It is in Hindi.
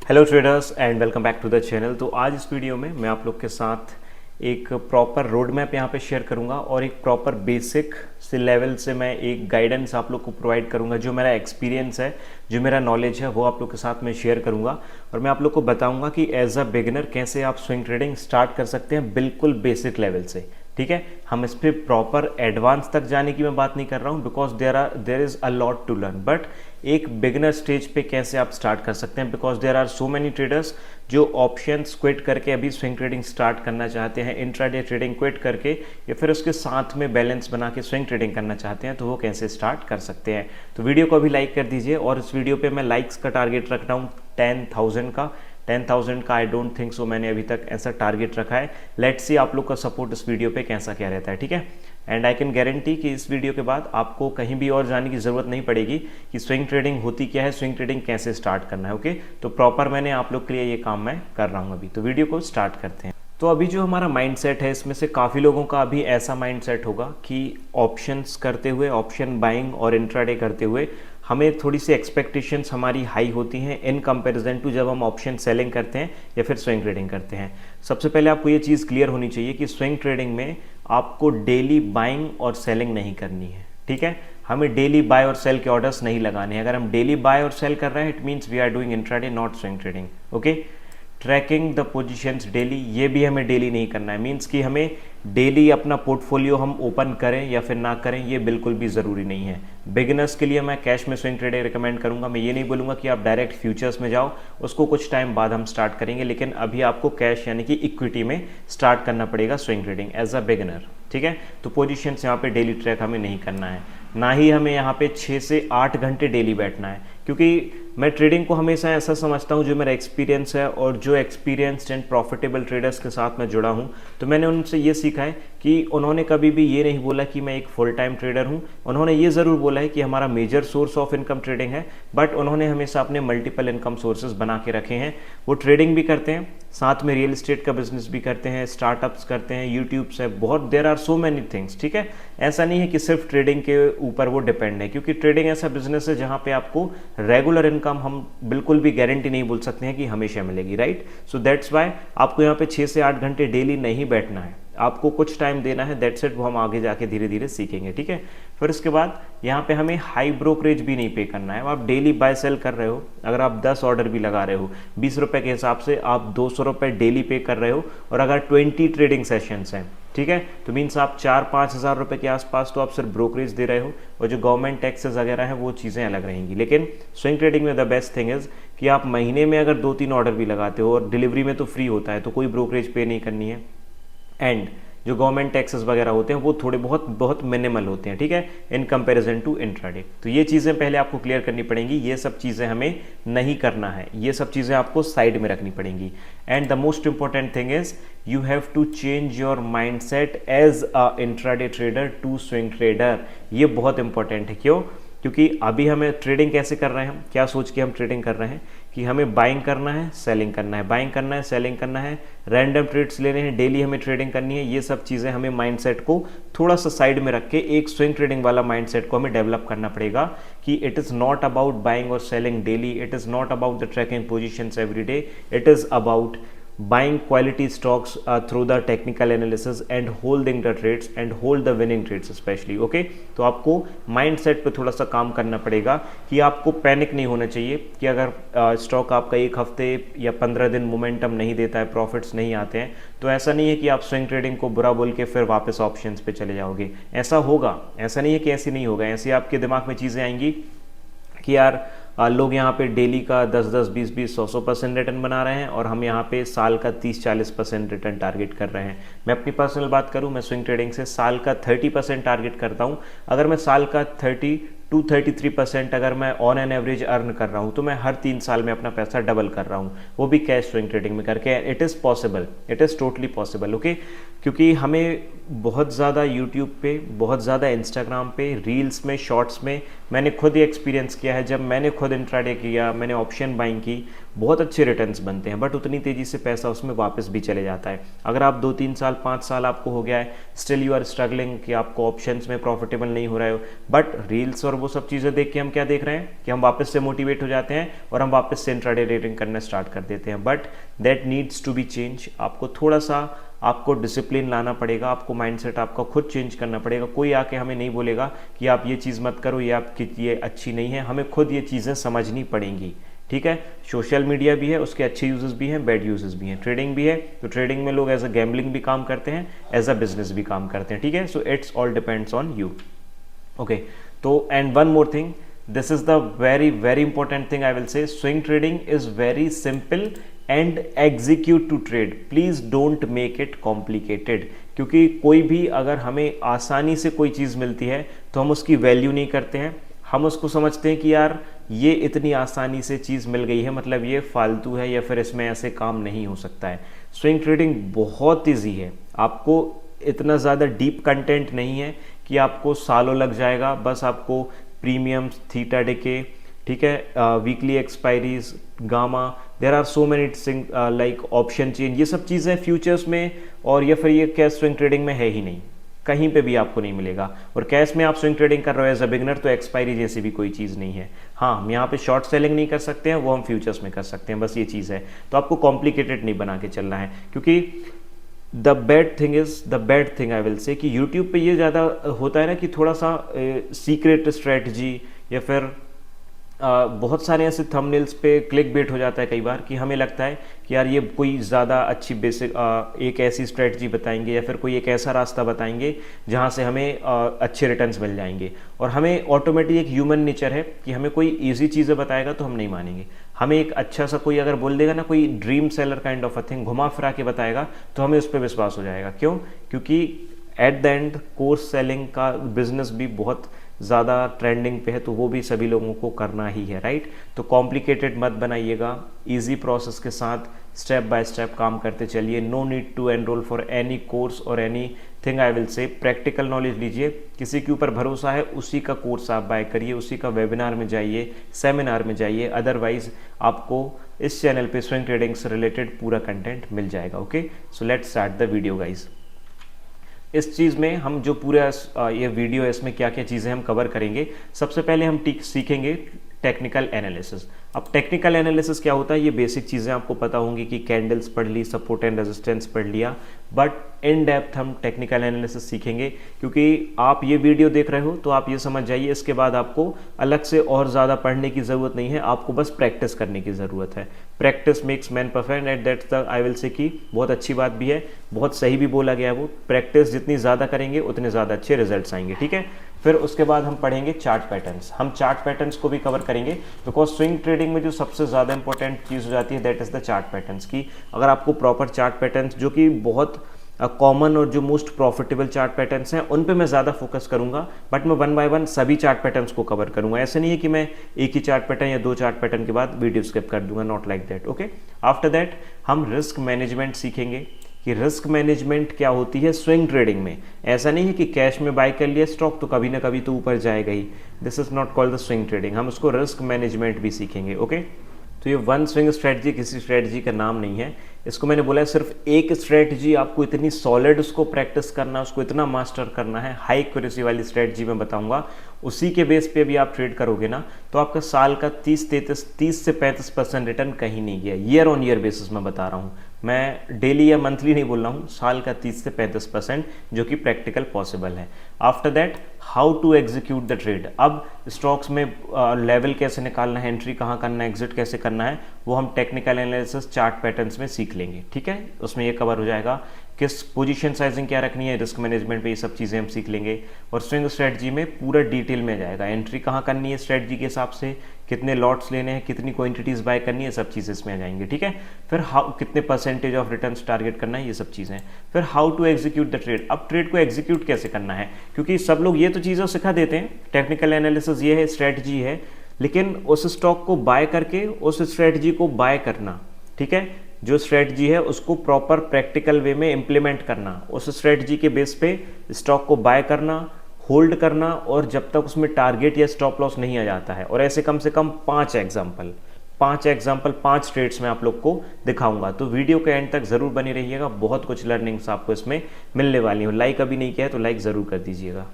Hello traders and welcome back to the channel. तो आज इस वीडियो में मैं आप लोग के साथ एक प्रॉपर रोड मैप यहाँ पे शेयर करूँगा और एक प्रॉपर बेसिक से लेवल से मैं एक गाइडेंस आप लोग को प्रोवाइड करूँगा। जो मेरा एक्सपीरियंस है, जो मेरा नॉलेज है, वो आप लोग के साथ मैं शेयर करूँगा और मैं आप लोग को बताऊँगा कि एज अ बिगिनर कैसे आप स्विंग ट्रेडिंग स्टार्ट कर सकते हैं बिल्कुल बेसिक लेवल से। ठीक है, हम इस पर प्रॉपर एडवांस तक जाने की मैं बात नहीं कर रहा हूँ because there is a lot to learn, but एक बिगिनर स्टेज पे कैसे आप स्टार्ट कर सकते हैं because there are so many traders जो ऑप्शंस क्विट करके अभी स्विंग ट्रेडिंग स्टार्ट करना चाहते हैं, इंट्राडे ट्रेडिंग क्विट करके या फिर उसके साथ में बैलेंस बना के स्विंग ट्रेडिंग करना चाहते हैं, तो वो कैसे स्टार्ट कर सकते हैं। तो वीडियो को अभी लाइक कर दीजिए और इस वीडियो पे मैं लाइक्स का टारगेट रख रहा हूँ 10,000 का। आई डोंट थिंक सो मैंने अभी तक ऐसा टारगेट रखा है। लेट्स सी आप लोग का सपोर्ट इस वीडियो पे कैसा क्या रहता है। ठीक है, एंड आई कैन गारंटी कि इस वीडियो के बाद आपको कहीं भी और जाने की ज़रूरत नहीं पड़ेगी कि स्विंग ट्रेडिंग होती क्या है, स्विंग ट्रेडिंग कैसे स्टार्ट करना है। ओके, तो प्रॉपर मैंने आप लोग के लिए ये काम मैं कर रहा हूँ अभी। तो वीडियो को स्टार्ट करते हैं। तो अभी जो हमारा माइंडसेट है, इसमें से काफ़ी लोगों का अभी ऐसा माइंडसेट होगा कि ऑप्शंस करते हुए, ऑप्शन बाइंग और इंट्राडे करते हुए हमें थोड़ी सी एक्सपेक्टेशंस हमारी हाई होती हैं इन कंपैरिजन टू जब हम ऑप्शन सेलिंग करते हैं या फिर स्विंग ट्रेडिंग करते हैं। सबसे पहले आपको ये चीज़ क्लियर होनी चाहिए कि स्विंग ट्रेडिंग में आपको डेली बाइंग और सेलिंग नहीं करनी है। ठीक है, हमें डेली बाय और सेल के ऑर्डर्स नहीं लगाने हैं। अगर हम डेली बाय और सेल कर रहे हैं, it means we are doing intraday not swing trading. Okay, tracking the positions daily, ये भी हमें डेली नहीं करना है। मींस कि हमें डेली अपना पोर्टफोलियो हम ओपन करें या फिर ना करें, ये बिल्कुल भी ज़रूरी नहीं है। बिगिनर्स के लिए मैं कैश में स्विंग ट्रेडिंग रिकमेंड करूंगा। मैं ये नहीं बोलूँगा कि आप डायरेक्ट फ्यूचर्स में जाओ, उसको कुछ टाइम बाद हम स्टार्ट करेंगे, लेकिन अभी आपको कैश यानी कि इक्विटी में स्टार्ट करना पड़ेगा swing trading as a beginner. ठीक है, तो पोजीशंस यहाँ पे डेली ट्रैक हमें नहीं करना है, ना ही हमें यहाँ पे 6 से 8 घंटे डेली बैठना है। क्योंकि मैं ट्रेडिंग को हमेशा ऐसा समझता हूँ, जो मेरा एक्सपीरियंस है और जो एक्सपीरियंस्ड एंड प्रॉफिटेबल ट्रेडर्स के साथ मैं जुड़ा हूँ, तो मैंने उनसे ये सीखा है कि उन्होंने कभी भी ये नहीं बोला कि मैं एक फुल टाइम ट्रेडर हूँ। उन्होंने ये ज़रूर बोला है कि हमारा major source of income trading है, बट उन्होंने हमेशा अपने मल्टीपल इनकम सोर्सेज बना के रखे हैं। वो ट्रेडिंग भी करते हैं, साथ में रियल एस्टेट का बिजनेस भी करते हैं, स्टार्टअप्स करते हैं, यूट्यूब से बहुत, there are so many things. ठीक है, ऐसा नहीं है कि सिर्फ ट्रेडिंग के ऊपर वो डिपेंड है, क्योंकि ट्रेडिंग ऐसा बिजनेस है जहाँ पे आपको रेगुलर इनकम हम बिल्कुल भी गारंटी नहीं बोल सकते हैं कि हमेशा मिलेगी। राइट, सो दैट्स वाई आपको यहाँ पे 6 से 8 घंटे डेली नहीं बैठना है, आपको कुछ टाइम देना है। दैट्स इट, वो हम आगे जाके धीरे धीरे सीखेंगे। ठीक है, फिर उसके बाद यहाँ पे हमें हाई ब्रोकरेज भी नहीं पे करना है। आप डेली बाय सेल कर रहे हो, अगर आप 10 ऑर्डर भी लगा रहे हो 20 रुपए के हिसाब से, आप 200 रुपए डेली पे कर रहे हो, और अगर 20 ट्रेडिंग सेशंस हैं, ठीक है, तो मीन्स आप 4-5 हज़ार रुपए के आसपास तो आप सिर्फ ब्रोकरेज दे रहे हो, और जो गवर्नमेंट टैक्सेस वगैरह हैं वो चीज़ें अलग रहेंगी। लेकिन स्विंग ट्रेडिंग में द बेस्ट थिंग इज़ कि आप महीने में अगर 2-3 ऑर्डर भी लगाते हो और डिलीवरी में तो फ्री होता है, तो कोई ब्रोकरेज पे नहीं करनी है, एंड जो गवर्नमेंट टैक्सेस वगैरह होते हैं वो थोड़े बहुत मिनिमल होते हैं। ठीक है, इन कंपैरिजन टू इंट्राडे। तो ये चीज़ें पहले आपको क्लियर करनी पड़ेंगी, ये सब चीज़ें हमें नहीं करना है, ये सब चीज़ें आपको साइड में रखनी पड़ेंगी। And the most important thing is you have to change your mindset as a intraday trader to swing trader. ये बहुत इंपॉर्टेंट है। क्यों? क्योंकि अभी हमें ट्रेडिंग कैसे कर रहे हैं, हम क्या सोच के हम ट्रेडिंग कर रहे हैं कि हमें बाइंग करना है, सेलिंग करना है, बाइंग करना है, सेलिंग करना है, रैंडम ट्रेड्स लेने हैं, डेली हमें ट्रेडिंग करनी है। ये सब चीज़ें हमें माइंडसेट को थोड़ा सा साइड में रख के एक स्विंग ट्रेडिंग वाला माइंडसेट को हमें डेवलप करना पड़ेगा कि it is not about buying और selling daily, it is not about the tracking positions every day, it is about buying quality stocks through the technical analysis and holding the trades and hold the winning trades especially. okay, तो आपको माइंडसेट पे थोड़ा सा काम करना पड़ेगा कि आपको पैनिक नहीं होना चाहिए कि अगर स्टॉक आपका एक हफ्ते या 15 दिन मोमेंटम नहीं देता है, प्रॉफिट्स नहीं आते हैं, तो ऐसा नहीं है कि आप स्विंग ट्रेडिंग को बुरा बोल के फिर वापस ऑप्शंस पे चले जाओगे। ऐसा होगा, ऐसा नहीं है कि ऐसे नहीं होगा। ऐसे आपके दिमाग में चीज़ें आएंगी कि यार लोग यहाँ पे डेली का 10-10, 20-20, 100% रिटर्न बना रहे हैं और हम यहाँ पे साल का 30-40% रिटर्न टारगेट कर रहे हैं। मैं अपनी पर्सनल बात करूँ, मैं स्विंग ट्रेडिंग से साल का 30% टारगेट करता हूँ। अगर मैं साल का 32-33% अगर मैं ऑन एन एवरेज अर्न कर रहा हूँ, तो मैं हर 3 साल में अपना पैसा डबल कर रहा हूँ, वो भी कैश स्विंग ट्रेडिंग में करके। It is possible, it is totally possible. Okay, क्योंकि हमें बहुत ज़्यादा यूट्यूब पे, बहुत ज़्यादा इंस्टाग्राम पे, रील्स में, शॉर्ट्स में मैंने खुद ही एक्सपीरियंस किया है, जब मैंने खुद इंट्राडे किया, मैंने ऑप्शन बाइंग की, बहुत अच्छे रिटर्न्स बनते हैं, बट उतनी तेज़ी से पैसा उसमें वापस भी चले जाता है। अगर आप 2-3 साल 5 साल आपको हो गया है, स्टिल यू आर स्ट्रगलिंग कि आपको ऑप्शंस में प्रॉफिटेबल नहीं हो रहे हो, बट रील्स और वो सब चीज़ें देख के हम क्या देख रहे हैं कि हम वापस से मोटिवेट हो जाते हैं और हम वापस से इंट्राडे ट्रेडिंग करना स्टार्ट कर देते हैं। But that needs to be change. आपको थोड़ा सा आपको डिसिप्लिन लाना पड़ेगा, आपको माइंडसेट आपका खुद चेंज करना पड़ेगा। कोई आके हमें नहीं बोलेगा कि आप ये चीज़ मत करो, ये आपकी ये अच्छी नहीं है, हमें खुद ये चीज़ें समझनी पड़ेंगी। ठीक है, सोशल मीडिया भी है, उसके अच्छे यूजेस भी हैं, बैड यूजेस भी हैं, ट्रेडिंग भी है, तो ट्रेडिंग में लोग एज अ गैम्बलिंग भी काम करते हैं, एज अ बिजनेस भी काम करते हैं। ठीक है, so it's all depends on you. Okay, तो and one more thing, this is the very important thing I will say, swing trading is very simple and execute to trade, please don't make it complicated। क्योंकि कोई भी अगर हमें आसानी से कोई चीज़ मिलती है तो हम उसकी वैल्यू नहीं करते हैं, हम उसको समझते हैं कि यार ये इतनी आसानी से चीज़ मिल गई है, मतलब ये फालतू है या फिर इसमें ऐसे काम नहीं हो सकता है। स्विंग ट्रेडिंग बहुत ईजी है, आपको इतना ज़्यादा डीप कंटेंट नहीं है कि आपको सालों लग जाएगा, बस आपको प्रीमियम्स, थीटा डिके, ठीक है, weekly expiries, gamma, there are so many like option chain, ये सब चीज़ें फ्यूचर्स में और या फिर ये कैश स्विंग ट्रेडिंग में है ही नहीं, कहीं पे भी आपको नहीं मिलेगा। और कैश में आप स्विंग ट्रेडिंग कर रहे हो एज अ बिगनर तो एक्सपायरी जैसी भी कोई चीज़ नहीं है। हाँ, हम यहाँ पे शॉर्ट सेलिंग नहीं कर सकते हैं, वो हम फ्यूचर्स में कर सकते हैं, बस ये चीज़ है। तो आपको कॉम्प्लिकेटेड नहीं बना के चलना है, क्योंकि the bad thing I will से कि यूट्यूब पे ये ज़्यादा होता है ना कि थोड़ा सा सीक्रेट स्ट्रेटजी या फिर बहुत सारे ऐसे थंबनेल्स पे क्लिक बेट हो जाता है कई बार कि हमें लगता है कि यार ये कोई ज़्यादा अच्छी बेसिक एक ऐसी स्ट्रेटजी बताएंगे या फिर कोई एक ऐसा रास्ता बताएंगे जहाँ से हमें अच्छे रिटर्न्स मिल जाएंगे, और हमें ऑटोमेटिक एक ह्यूमन नेचर है कि हमें कोई ईजी चीज़ें बताएगा तो हम नहीं मानेंगे। हमें एक अच्छा सा कोई अगर बोल देगा ना, कोई dream seller kind of a thing घुमा फिरा के बताएगा तो हमें उस पर विश्वास हो जाएगा। क्यों? क्योंकि at the end course selling का बिजनेस भी बहुत ज़्यादा ट्रेंडिंग पे है, तो वो भी सभी लोगों को करना ही है, राइट। तो कॉम्प्लिकेटेड मत बनाइएगा, इजी प्रोसेस के साथ स्टेप बाय स्टेप काम करते चलिए। No need to enroll for any course और anything I will say. Practical knowledge लीजिए, किसी के ऊपर भरोसा है उसी का कोर्स आप बाय करिए, उसी का वेबिनार में जाइए, सेमिनार में जाइए, अदरवाइज आपको इस चैनल पे स्विंग ट्रेडिंग से रिलेटेड पूरा कंटेंट मिल जाएगा। Okay, so let's start the video guys. इस चीज़ में हम जो पूरा ये वीडियो है इसमें क्या क्या चीज़ें हम कवर करेंगे। सबसे पहले हम सीखेंगे टेक्निकल एनालिसिस। अब टेक्निकल एनालिसिस क्या होता है, ये बेसिक चीज़ें आपको पता होंगी कि कैंडल्स पढ़ ली, सपोर्ट एंड रेजिस्टेंस पढ़ लिया, बट इन डेप्थ हम टेक्निकल एनालिसिस सीखेंगे। क्योंकि आप ये वीडियो देख रहे हो तो आप ये समझ जाइए, इसके बाद आपको अलग से और ज़्यादा पढ़ने की ज़रूरत नहीं है, आपको बस प्रैक्टिस करने की ज़रूरत है। Practice makes man perfect and that's the I will से कि बहुत अच्छी बात भी है, बहुत सही भी बोला गया है वो। प्रैक्टिस जितनी ज़्यादा करेंगे उतने ज़्यादा अच्छे रिजल्ट्स आएंगे, ठीक है। फिर उसके बाद हम पढ़ेंगे चार्ट पैटर्न्स। हम चार्ट पैटर्न्स को भी कवर करेंगे, बिकॉज स्विंग ट्रेडिंग में जो सबसे ज़्यादा इंपॉर्टेंट चीज़ हो जाती है that is the chart patterns की। अगर आपको प्रॉपर चार्ट पैटर्न्स जो कि बहुत कॉमन और जो मोस्ट प्रॉफिटेबल चार्ट पैटर्न्स हैं उन पे मैं ज़्यादा फोकस करूंगा, बट मैं 1 बाय 1 सभी चार्ट पैटर्न्स को कवर करूंगा। ऐसे नहीं है कि मैं एक ही चार्ट पैटर्न या 2 चार्ट पैटर्न के बाद वीडियो स्किप कर दूंगा, not like that. Okay, after that हम रिस्क मैनेजमेंट सीखेंगे कि रिस्क मैनेजमेंट क्या होती है स्विंग ट्रेडिंग में। ऐसा नहीं है कि कैश में बाय कर लिया स्टॉक तो कभी ना कभी तो ऊपर जाएगा ही, this is not called the swing trading. हम उसको रिस्क मैनेजमेंट भी सीखेंगे। ओके, तो ये वन स्विंग स्ट्रेटजी किसी स्ट्रेटजी का नाम नहीं है, इसको मैंने बोला है सिर्फ एक स्ट्रेटजी, आपको इतनी सॉलिड उसको प्रैक्टिस करना, उसको इतना मास्टर करना है, हाई एक्यूरेसी वाली स्ट्रेटजी मैं बताऊंगा, उसी के बेस पे भी आप ट्रेड करोगे ना तो आपका साल का 30 से 35% रिटर्न कहीं नहीं गया। ईयर ऑन ईयर बेसिस में बता रहा हूँ मैं, डेली या मंथली नहीं बोल रहा हूँ, साल का 30 से 35% जो कि प्रैक्टिकल पॉसिबल है। After that how to execute the trade. अब स्टॉक्स में लेवल कैसे निकालना है, एंट्री कहाँ करना है, एग्जिट कैसे करना है, वो हम टेक्निकल एनालिसिस चार्ट पैटर्न्स में सीख लेंगे, ठीक है। उसमें ये कवर हो जाएगा किस पोजीशन साइजिंग क्या रखनी है, रिस्क मैनेजमेंट पे ये सब चीज़ें हम सीख लेंगे। और स्विंग स्ट्रेटजी में पूरा डिटेल में जाएगा, एंट्री कहाँ करनी है स्ट्रेटजी के हिसाब से, कितने लॉट्स लेने हैं, कितनी क्वांटिटीज बाय करनी है, सब चीज़ें इसमें आ जाएंगी, ठीक है। फिर हाउ कितने परसेंटेज ऑफ रिटर्न टारगेट करना है, ये सब चीज़ें। फिर how to execute the trade. अब ट्रेड को एग्जीक्यूट कैसे करना है, क्योंकि सब लोग ये तो चीज़ें सिखा देते हैं, टेक्निकल एनालिसिस ये है, स्ट्रेटजी है, लेकिन उस स्टॉक को बाय करके उस स्ट्रेटजी को बाय करना, ठीक है, जो स्ट्रेटजी है उसको प्रॉपर प्रैक्टिकल वे में इंप्लीमेंट करना, उस स्ट्रेटजी के बेस पे स्टॉक को बाय करना, होल्ड करना, और जब तक उसमें टारगेट या स्टॉप लॉस नहीं आ जाता है। और ऐसे कम से कम 5 एग्जाम्पल 5 ट्रेड्स में आप लोग को दिखाऊंगा। तो वीडियो के एंड तक जरूर बने रहिएगा, बहुत कुछ लर्निंग्स आपको इसमें मिलने वाली हो। लाइक अभी नहीं किया है तो लाइक जरूर कर दीजिएगा।